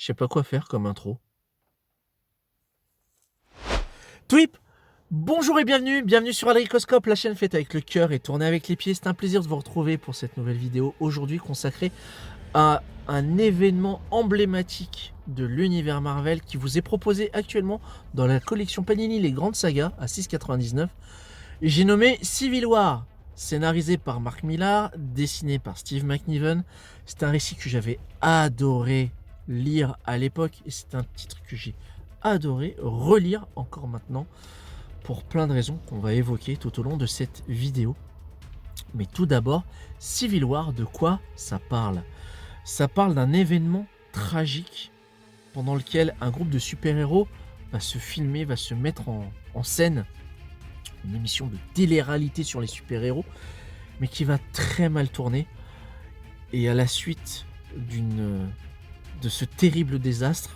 Je sais pas quoi faire comme intro. Tweep! Bonjour et bienvenue sur Adricoscope, la chaîne faite avec le cœur et tournée avec les pieds. C'est un plaisir de vous retrouver pour cette nouvelle vidéo aujourd'hui consacrée à un événement emblématique de l'univers Marvel qui vous est proposé actuellement dans la collection Panini Les Grandes Sagas à 6,99. J'ai nommé Civil War, scénarisé par Mark Millar, dessiné par Steve McNiven. C'est un récit que j'avais adoré lire à l'époque et c'est un titre que j'ai adoré relire encore maintenant pour plein de raisons qu'on va évoquer tout au long de cette vidéo. Mais tout d'abord, Civil War, de quoi ça parle? Ça parle d'un événement tragique pendant lequel un groupe de super-héros va se filmer, va se mettre en scène, une émission de télé-réalité sur les super-héros, mais qui va très mal tourner. Et à la suite de ce terrible désastre,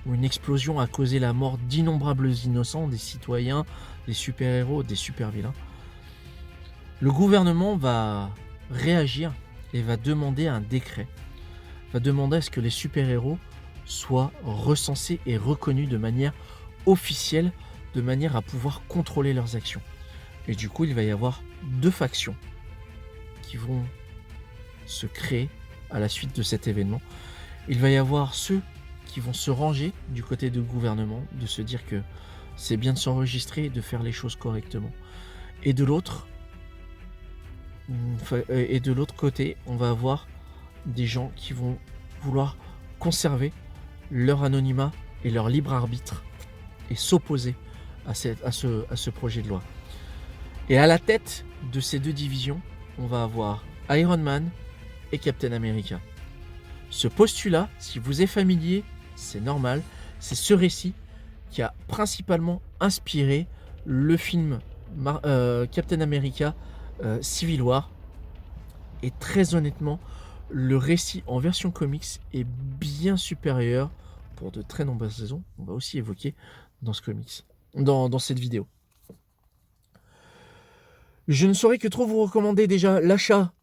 où une explosion a causé la mort d'innombrables innocents, des citoyens, des super-héros, des super-vilains, le gouvernement va réagir et va demander un décret, va demander à ce que les super-héros soient recensés et reconnus de manière officielle, de manière à pouvoir contrôler leurs actions. Et du coup, il va y avoir deux factions qui vont se créer à la suite de cet événement. Il va y avoir ceux qui vont se ranger du côté du gouvernement, de se dire que c'est bien de s'enregistrer et de faire les choses correctement. Et de l'autre côté, on va avoir des gens qui vont vouloir conserver leur anonymat et leur libre arbitre et s'opposer à ce projet de loi. Et à la tête de ces deux divisions, on va avoir Iron Man et Captain America. Ce postulat, si vous êtes familier, c'est normal, c'est ce récit qui a principalement inspiré le film Captain America Civil War. Et très honnêtement, le récit en version comics est bien supérieur pour de très nombreuses raisons. On va aussi évoquer dans ce comics, dans cette vidéo. Je ne saurais que trop vous recommander déjà l'achat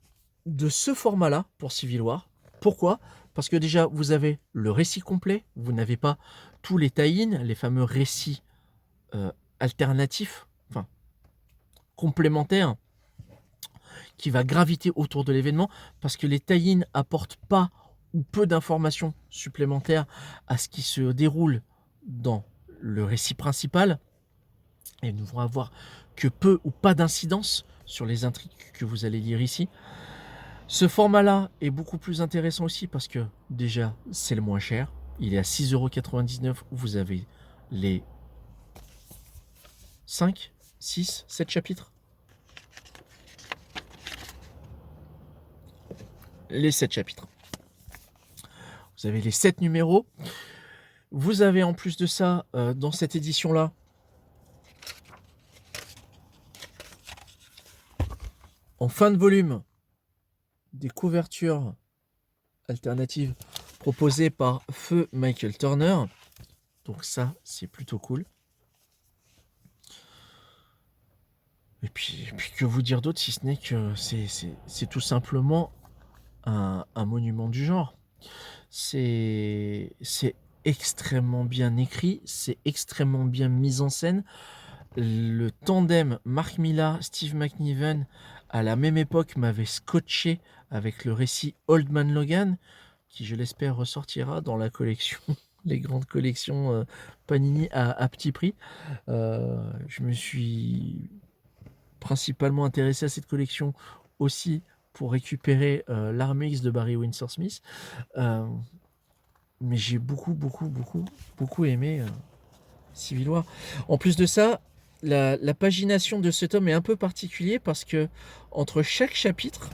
de ce format-là pour Civil War. Pourquoi ? Parce que déjà, vous avez le récit complet, vous n'avez pas tous les tie-in, les fameux récits alternatifs, enfin complémentaires, qui va graviter autour de l'événement, parce que les tie-in apportent pas ou peu d'informations supplémentaires à ce qui se déroule dans le récit principal, et ne vont avoir que peu ou pas d'incidence sur les intrigues que vous allez lire ici. Ce format-là est beaucoup plus intéressant aussi parce que déjà c'est le moins cher. Il est à 6,99 €. Vous avez les 5, 6, 7 chapitres. Les 7 chapitres. Vous avez les 7 numéros. Vous avez en plus de ça, dans cette édition-là, en fin de volume, des couvertures alternatives proposées par Feu Michael Turner. Donc ça, c'est plutôt cool. Et puis que vous dire d'autre si ce n'est que c'est tout simplement un monument du genre. C'est extrêmement bien écrit, c'est extrêmement bien mis en scène. Le tandem Mark Millar, Steve McNiven, à la même époque, m'avait scotché avec le récit Old Man Logan, qui, je l'espère, ressortira dans la collection, les grandes collections Panini à petit prix. Je me suis principalement intéressé à cette collection aussi pour récupérer l'Armée X de Barry Windsor Smith. Mais j'ai beaucoup aimé Civil War. En plus de ça, la pagination de ce tome est un peu particulier parce que entre chaque chapitre,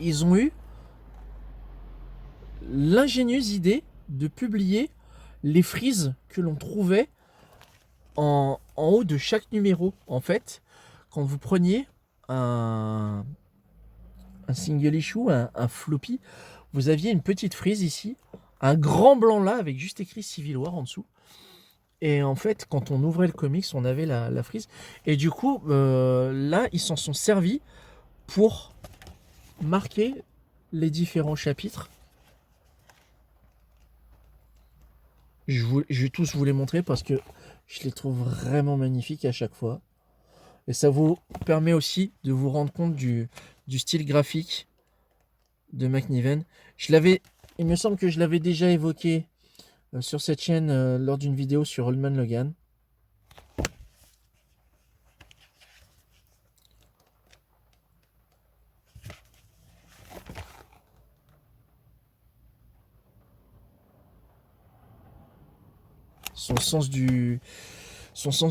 ils ont eu l'ingénieuse idée de publier les frises que l'on trouvait en haut de chaque numéro. En fait, quand vous preniez un single issue, un floppy, vous aviez une petite frise ici, un grand blanc là avec juste écrit Civil War en dessous. Et en fait, quand on ouvrait le comics, on avait la frise. Et du coup, là, ils s'en sont servis pour marquer les différents chapitres. Je vais tous vous les montrer parce que je les trouve vraiment magnifiques à chaque fois. Et ça vous permet aussi de vous rendre compte du style graphique de McNiven. Il me semble que je l'avais déjà évoqué sur cette chaîne lors d'une vidéo sur Old Man Logan. Son sens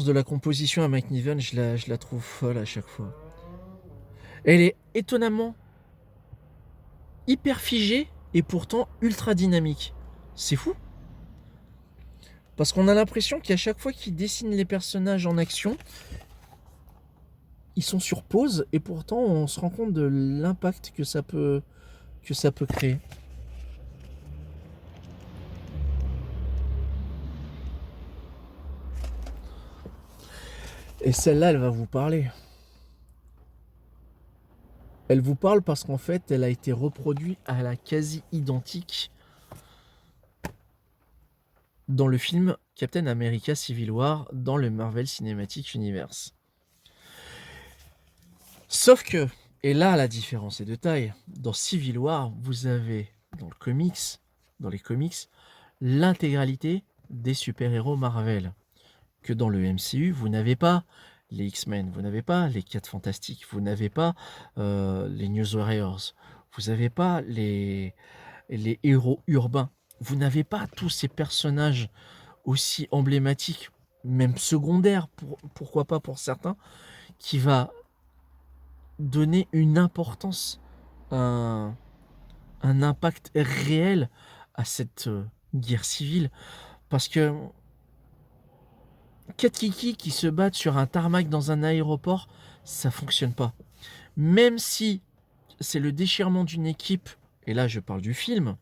de la composition à McNiven, je la trouve folle à chaque fois. Elle est étonnamment hyper figée et pourtant ultra dynamique. C'est fou. Parce qu'on a l'impression qu'à chaque fois qu'il dessine les personnages en action, ils sont sur pause et pourtant on se rend compte de l'impact que ça peut créer. Et celle-là, elle va vous parler. Elle vous parle parce qu'en fait, elle a été reproduite à la quasi identique dans le film Captain America Civil War dans le Marvel Cinematic Universe. Sauf que, et là la différence est de taille, dans Civil War, vous avez dans les comics, l'intégralité des super-héros Marvel. Que dans le MCU, vous n'avez pas les X-Men, vous n'avez pas les 4 Fantastiques, vous n'avez pas les New Warriors, vous n'avez pas les héros urbains, vous n'avez pas tous ces personnages aussi emblématiques, même secondaires, pourquoi pas pour certains, qui va donner une importance, un impact réel à cette guerre civile. Parce que 4 kiki qui se battent sur un tarmac dans un aéroport, ça fonctionne pas. Même si c'est le déchirement d'une équipe, et là je parle du film,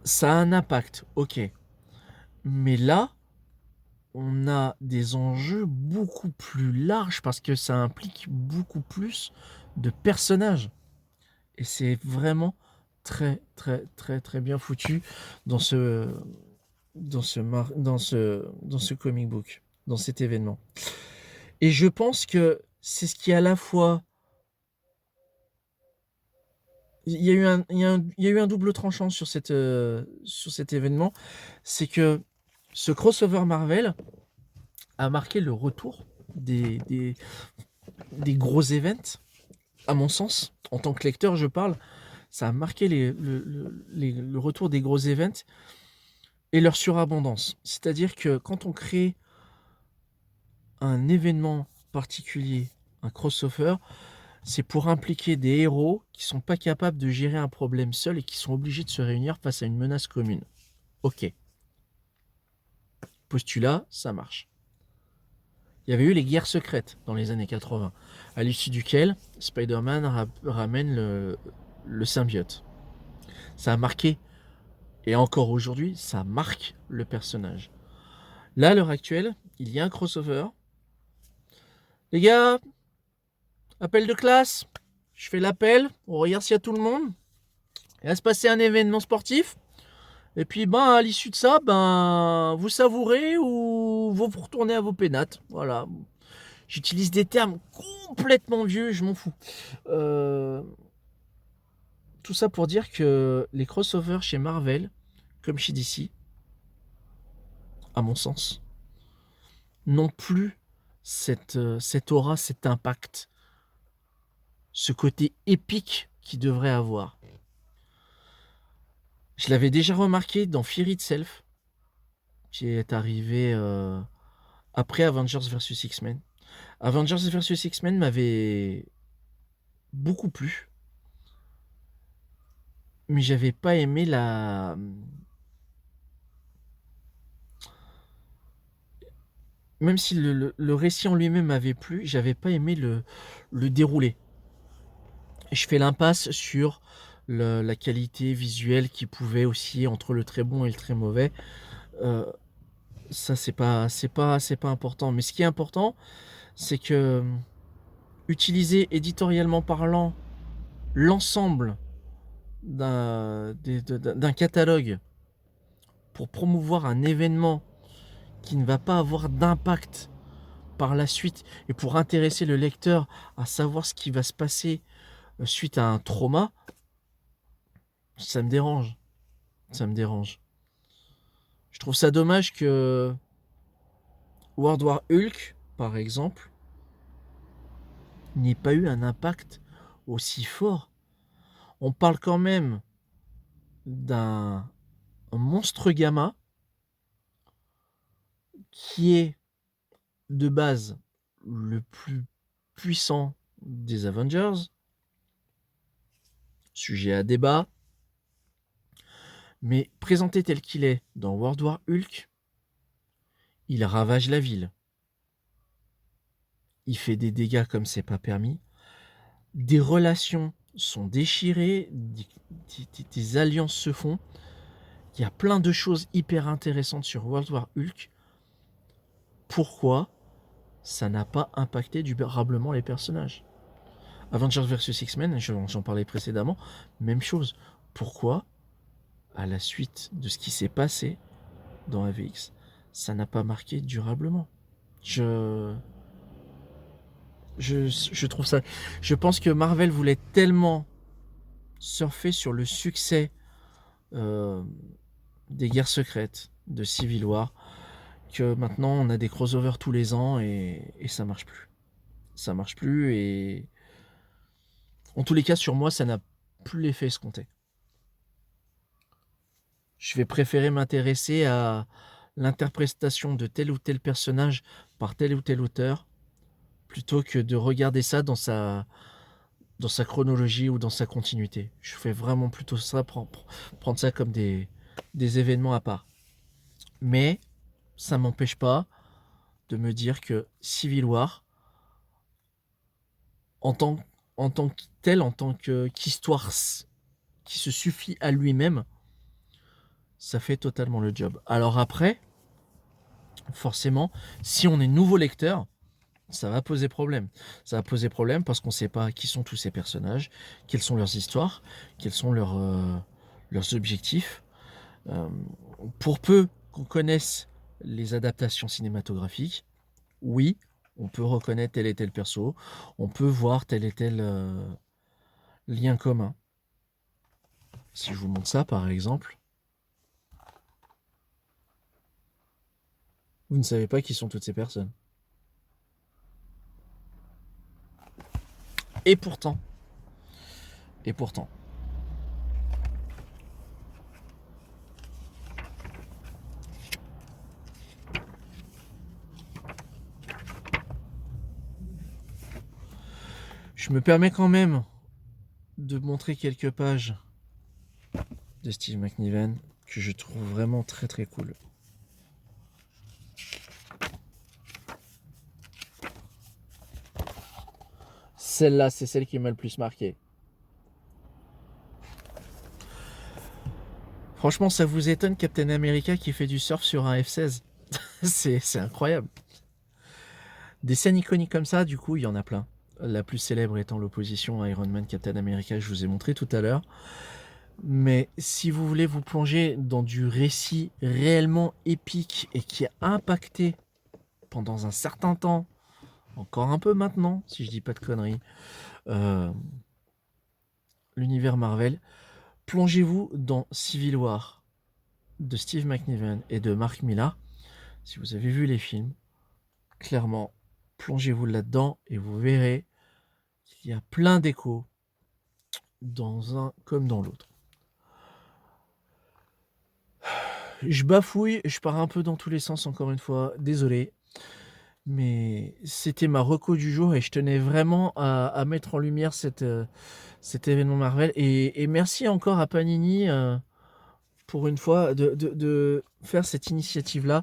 ça a un impact, ok. Mais là, on a des enjeux beaucoup plus larges parce que ça implique beaucoup plus de personnages. Et c'est vraiment très très très très bien foutu dans ce comic book, dans cet événement. Et je pense que c'est ce qui à la fois il y a eu un double tranchant sur cet événement, c'est que ce crossover Marvel a marqué le retour des gros events, à mon sens, en tant que lecteur je parle, ça a marqué le retour des gros events et leur surabondance. C'est-à-dire que quand on crée un événement particulier, un crossover, c'est pour impliquer des héros qui sont pas capables de gérer un problème seuls et qui sont obligés de se réunir face à une menace commune. Ok. Postulat, ça marche. Il y avait eu les guerres secrètes dans les années 80, à l'issue duquel Spider-Man ramène le symbiote. Ça a marqué, et encore aujourd'hui, ça marque le personnage. Là, à l'heure actuelle, il y a un crossover. Les gars, appel de classe, je fais l'appel, on regarde s'il y a tout le monde. Il va se passer un événement sportif. Et puis, à l'issue de ça, vous savourez ou vous retournez à vos pénates. Voilà. J'utilise des termes complètement vieux, je m'en fous. Tout ça pour dire que les crossovers chez Marvel, comme chez DC, à mon sens, n'ont plus cette aura, cet impact, ce côté épique qu'ils devraient avoir. Je l'avais déjà remarqué dans Fear Itself, qui est arrivé après Avengers vs X-Men. Avengers vs X-Men m'avait beaucoup plu, mais j'avais pas aimé même si le récit en lui-même m'avait plu, j'avais pas aimé le déroulé. Je fais l'impasse sur la qualité visuelle qui pouvait osciller entre le très bon et le très mauvais. Ça c'est pas important. Mais ce qui est important, c'est que utiliser éditorialement parlant l'ensemble d'un catalogue pour promouvoir un événement qui ne va pas avoir d'impact par la suite et pour intéresser le lecteur à savoir ce qui va se passer suite à un trauma, ça me dérange. Ça me dérange. Je trouve ça dommage que World War Hulk, par exemple, n'ait pas eu un impact aussi fort. On parle quand même d'un monstre gamma qui est de base le plus puissant des Avengers. Sujet à débat. Mais présenté tel qu'il est dans World War Hulk, il ravage la ville. Il fait des dégâts comme c'est pas permis. Des relations sont déchirées, des alliances se font. Il y a plein de choses hyper intéressantes sur World War Hulk. Pourquoi ça n'a pas impacté durablement les personnages? Avengers vs X-Men, j'en parlais précédemment, même chose. Pourquoi, à la suite de ce qui s'est passé dans AVX, ça n'a pas marqué durablement? Je trouve ça... Je pense que Marvel voulait tellement surfer sur le succès des guerres secrètes, de Civil War, que maintenant on a des crossovers tous les ans et ça marche plus. Ça marche plus et en tous les cas sur moi ça n'a plus l'effet escompté. Je vais préférer m'intéresser à l'interprétation de tel ou tel personnage par tel ou tel auteur plutôt que de regarder ça dans sa chronologie ou dans sa continuité. Je fais vraiment plutôt ça, prendre ça comme des événements à part. Mais ça ne m'empêche pas de me dire que Civil War, en tant que tel, en tant qu'histoire qui se suffit à lui-même, ça fait totalement le job. Alors après, forcément, si on est nouveau lecteur, ça va poser problème. Ça va poser problème parce qu'on ne sait pas qui sont tous ces personnages, quelles sont leurs histoires, quels sont leurs objectifs. Pour peu qu'on connaisse les adaptations cinématographiques, oui, on peut reconnaître tel et tel perso, on peut voir tel et tel lien commun. Si je vous montre ça, par exemple, vous ne savez pas qui sont toutes ces personnes. Et pourtant, je me permets quand même de montrer quelques pages de Steve McNiven que je trouve vraiment très très cool. Celle-là, c'est celle qui m'a le plus marqué. Franchement, ça vous étonne Captain America qui fait du surf sur un F-16? C'est incroyable. Des scènes iconiques comme ça, du coup, il y en a plein. La plus célèbre étant l'opposition à Iron Man, Captain America, que je vous ai montré tout à l'heure. Mais si vous voulez vous plonger dans du récit réellement épique et qui a impacté pendant un certain temps, encore un peu maintenant, si je dis pas de conneries, l'univers Marvel, plongez-vous dans Civil War de Steve McNiven et de Mark Millar. Si vous avez vu les films, clairement, plongez-vous là-dedans et vous verrez qu'il y a plein d'échos dans un comme dans l'autre. Je bafouille, je pars un peu dans tous les sens encore une fois, désolé. Mais c'était ma reco du jour et je tenais vraiment à mettre en lumière cet événement Marvel. Et merci encore à Panini pour une fois de faire cette initiative-là.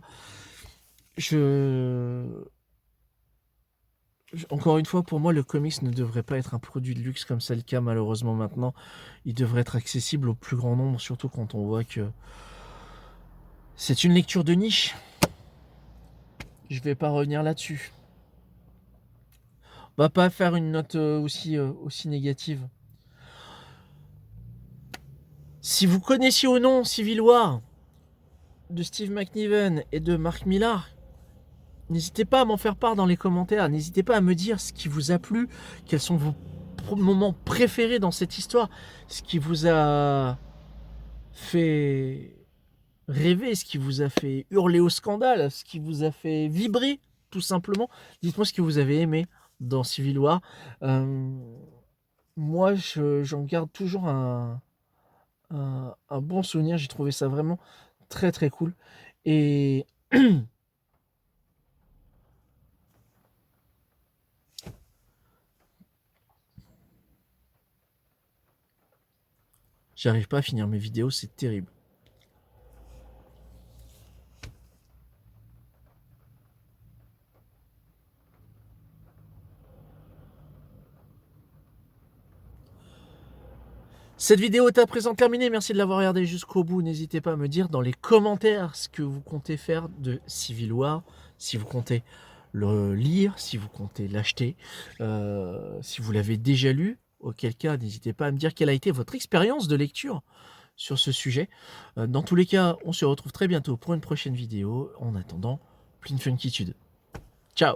Encore une fois, pour moi, le comics ne devrait pas être un produit de luxe comme c'est le cas malheureusement maintenant. Il devrait être accessible au plus grand nombre, surtout quand on voit que c'est une lecture de niche. Je vais pas revenir là-dessus. On va pas faire une note aussi négative. Si vous connaissiez ou non Civil War, de Steve McNiven et de Mark Millar, n'hésitez pas à m'en faire part dans les commentaires. N'hésitez pas à me dire ce qui vous a plu, quels sont vos moments préférés dans cette histoire, ce qui vous a fait rêver, ce qui vous a fait hurler au scandale, ce qui vous a fait vibrer, tout simplement. Dites-moi ce que vous avez aimé dans Civil War. Moi, j'en garde toujours un bon souvenir. J'ai trouvé ça vraiment très très cool. Et j'arrive pas à finir mes vidéos, c'est terrible. Cette vidéo est à présent terminée. Merci de l'avoir regardée jusqu'au bout. N'hésitez pas à me dire dans les commentaires ce que vous comptez faire de Civil War, si vous comptez le lire, si vous comptez l'acheter, si vous l'avez déjà lu. Auquel cas, n'hésitez pas à me dire quelle a été votre expérience de lecture sur ce sujet. Dans tous les cas, on se retrouve très bientôt pour une prochaine vidéo. En attendant, plein funkitude. Ciao!